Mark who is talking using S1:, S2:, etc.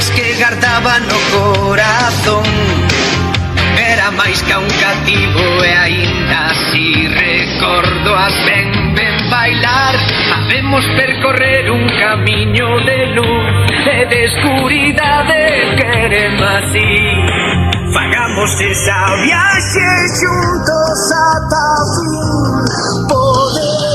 S1: Mensaxes que guardaba no corazón. Era máis que un cativo e aínda así recordo as ben bailar. Habemos percorrer un camiño de luz e de escuridade, queremos así. Fagamos esa viaxe xuntos ata o fin. Poder